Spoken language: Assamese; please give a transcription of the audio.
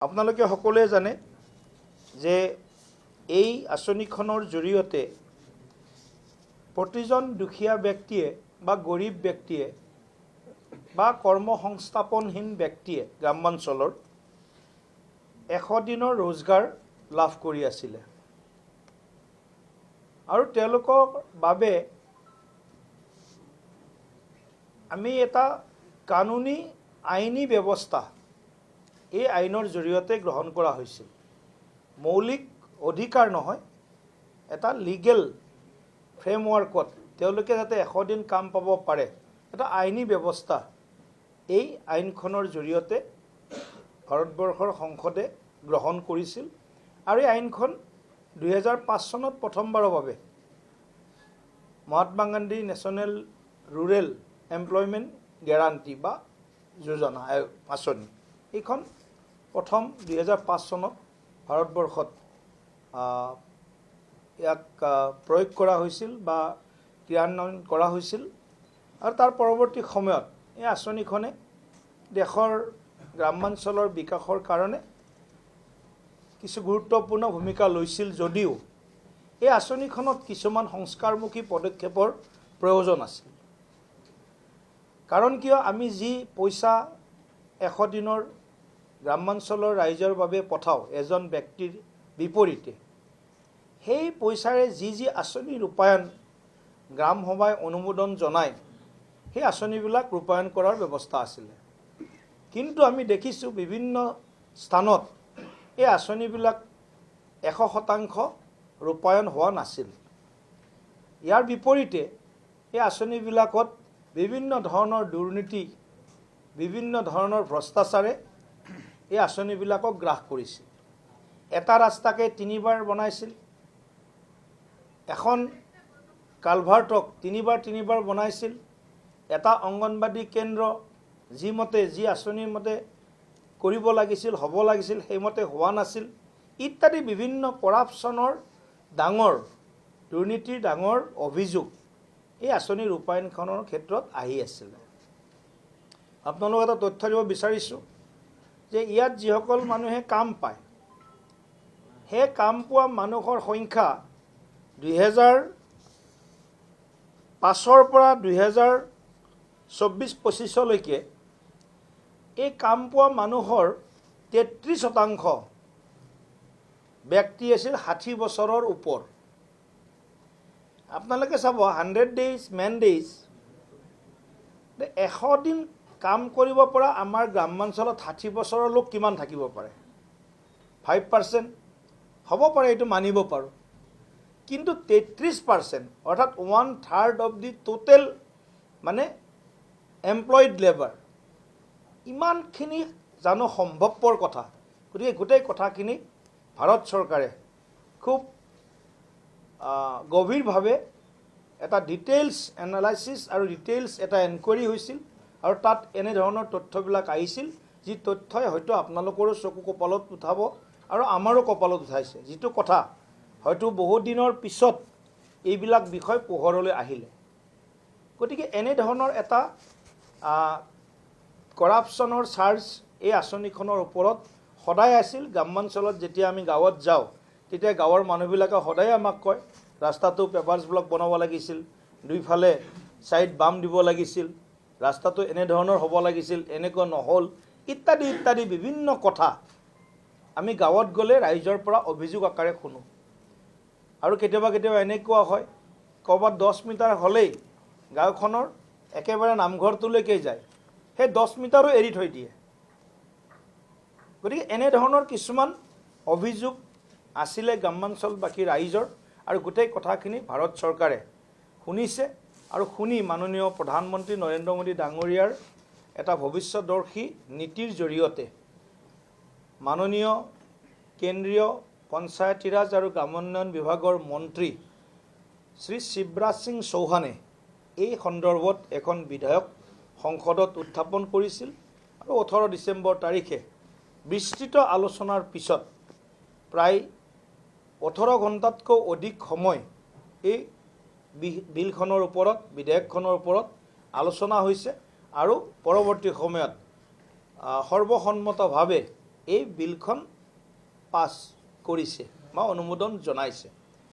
আপোনালোকে সকলোৱে জানে যে এই আঁচনিখনৰ জৰিয়তে প্ৰতিজন দুখীয়া ব্যক্তিয়ে বা গৰীব ব্যক্তিয়ে বা কৰ্মসংস্থাপনহীন ব্যক্তিয়ে গ্ৰামাঞ্চলৰ 100 দিনৰ रोजगार লাভ কৰি আছিল আৰু তেওঁলোকৰ বাবে আমি এটা কানুনী আইনী ব্যৱস্থা এই আইনৰ জৰিয়তে গ্ৰহণ কৰা হৈছিল মৌলিক অধিকাৰ নহয় এটা লিগেল ফ্ৰেমৱৰ্কত তেওঁলোকে যাতে 100 দিন কাম পাব পাৰে এটা আইনী ব্যৱস্থা এই আইনখনৰ জৰিয়তে ভাৰতবৰ্ষৰ সংসদে গ্ৰহণ কৰিছিল আৰু এই আইনখন 2005 চনত প্ৰথমবাৰৰ বাবে Mahatma Gandhi national rural employment guarantee বা যোজনা আঁচনি এইখন প্ৰথম 2005 চনত ভাৰতবৰ্ষত ইয়াক প্ৰয়োগ কৰা হৈছিল বা ক্ৰিয়ান্বয়ন কৰা হৈছিল আৰু তাৰ পৰৱৰ্তী সময়ত এই আঁচনিখনে দেশৰ গ্ৰামাঞ্চলৰ বিকাশৰ কাৰণে কিছু গুৰুত্বপূৰ্ণ ভূমিকা লৈছিল যদিও এই আঁচনিখনত কিছুমান সংস্কাৰমুখী পদক্ষেপৰ প্ৰয়োজন আছিল কাৰণ কিয় আমি যি পইচা 100 দিনৰ গ্ৰামাঞ্চলৰ ৰাইজৰ বাবে পঠাও এজন ব্যক্তিৰ বিপৰীতে সেই পইচাৰে যি আঁচনি ৰূপায়ণ গ্ৰাম সভাই অনুমোদন জনায় সেই আঁচনিবিলাক ৰূপায়ণ কৰাৰ ব্যৱস্থা আছিল কিন্তু আমি দেখিছো বিভিন্ন স্থানত এই আঁচনিবিলাক 100% ৰূপায়ণ হোৱা নাছিল ইয়াৰ বিপৰীতে এই আঁচনিবিলাকত বিভিন্ন ধৰণৰ দুৰ্নীতি বিভিন্ন ধৰণৰ ভ্ৰষ্টাচাৰে এই আঁচনিবিলাকক গ্ৰাস কৰিছিল এটা ৰাস্তাকে 3বাৰ বনাইছিল এখন কালভাৰ্টক 3বাৰ বনাইছিল এটা অংগনবাদী কেন্দ্ৰ যি আঁচনিৰ মতে কৰিব লাগিছিল হ'ব লাগিছিল সেইমতে হোৱা নাছিল ইত্যাদি বিভিন্ন কৰাপশ্যনৰ ডাঙৰ দুৰ্নীতিৰ ডাঙৰ অভিযোগ এই আঁচনি ৰূপায়ণখনৰ ক্ষেত্ৰত আহি আছিল আপোনালোক এটা তথ্য দিব বিচাৰিছো যে ইয়াত যিসকল মানুহে কাম পায় সেই কাম পোৱা মানুহৰ সংখ্যা 2005 পৰা 2024-25 লৈকে এই কাম পোৱা মানুহৰ 33% ব্যক্তি আছিল 60 বছৰৰ ওপৰ আপোনালোকে চাব 100 ডেজ মেন ডেজ 100 দিন কাম কৰিব পৰা আমাৰ গ্ৰামাঞ্চলত 60 বছৰৰ লোক কিমান থাকিব পাৰে 5% হ'ব পাৰে এইটো মানিব পাৰো কিন্তু 33% অৰ্থাৎ 1/3 অফ দি টোটেল মানে এমপ্লয়েড লেবাৰ ইমানখিনি জানো সম্ভৱপৰ কথা গতিকে গোটেই কথাখিনি ভাৰত চৰকাৰে খুব গভীৰভাৱে এটা ডিটেইলছ এনালাইসিস আৰু ডিটেইলছ এটা এনকুৱাৰী হৈছিল আৰু তাত এনে ধৰণৰ তথ্যবিলাক আহিছিল যি তথ্যই হয়তো আপোনালোকৰো চকু কপালত উঠাব আৰু আমাৰো কপালত উঠাইছে যিটো কথা হয়তো বহু দিনৰ পিছত এইবিলাক বিষয় পোহৰলৈ আহিলে গতিকে এনে ধৰণৰ এটা কৰাপশ্যনৰ চাৰ্জ এই আঁচনিখনৰ ওপৰত সদায় আছিল গ্ৰামাঞ্চলত যেতিয়া আমি গাঁৱত যাওঁ তেতিয়া গাঁৱৰ মানুহবিলাকে সদায় আমাক কয় ৰাস্তাটো পেপাৰছ ব্লক বনাব লাগিছিল দুইফালে সাইড বাম দিব লাগিছিল ৰাস্তাটো এনে ধৰণৰ হ'ব লাগিছিল এনেকৈ নহল ইত্যাদি বিভিন্ন কথা আমি গাঁৱত গলে ৰাইজৰ পৰা অভিযোগ আকাৰে শুনো আৰু কেতিয়াবা এনেকুৱা হয় কৰবাত 10 মিটাৰ হলেই গাঁওখনৰ একেবাৰে নামঘৰটোলৈকে যায় সেই 10 মিটাৰো এৰি থৈ দিয়ে গতিকে এনে ধৰণৰ কিছুমান অভিযোগ আছিলে গ্ৰামাঞ্চলবাসী ৰাইজৰ আৰু গোটেই কথাখিনি ভাৰত চৰকাৰে শুনিছে আৰু শুনি মাননীয় প্ৰধানমন্ত্ৰী নৰেন্দ্ৰ মোদী ডাঙৰীয়াৰ এটা ভৱিষ্যতদৰ্শী নীতিৰ জৰিয়তে মাননীয় কেন্দ্ৰীয় পঞ্চায়তী ৰাজ আৰু গ্ৰামোন্নয়ন বিভাগৰ মন্ত্ৰী শ্ৰী শিৱৰাজ সিং চৌহানে এই সন্দৰ্ভত এখন বিধেয়ক সংসদত উত্থাপন কৰিছিল আৰু 18 ডিচেম্বৰ তাৰিখে বিস্তৃত আলোচনাৰ পিছত প্ৰায় 18 ঘণ্টাতকৈ অধিক সময় এই বিলখনৰ ওপৰত বিধেয়কখনৰ ওপৰত আলোচনা হৈছে আৰু পৰৱৰ্তী সময়ত সৰ্বসন্মতভাৱে এই বিলখন পাছ কৰিছে বা অনুমোদন জনাইছে।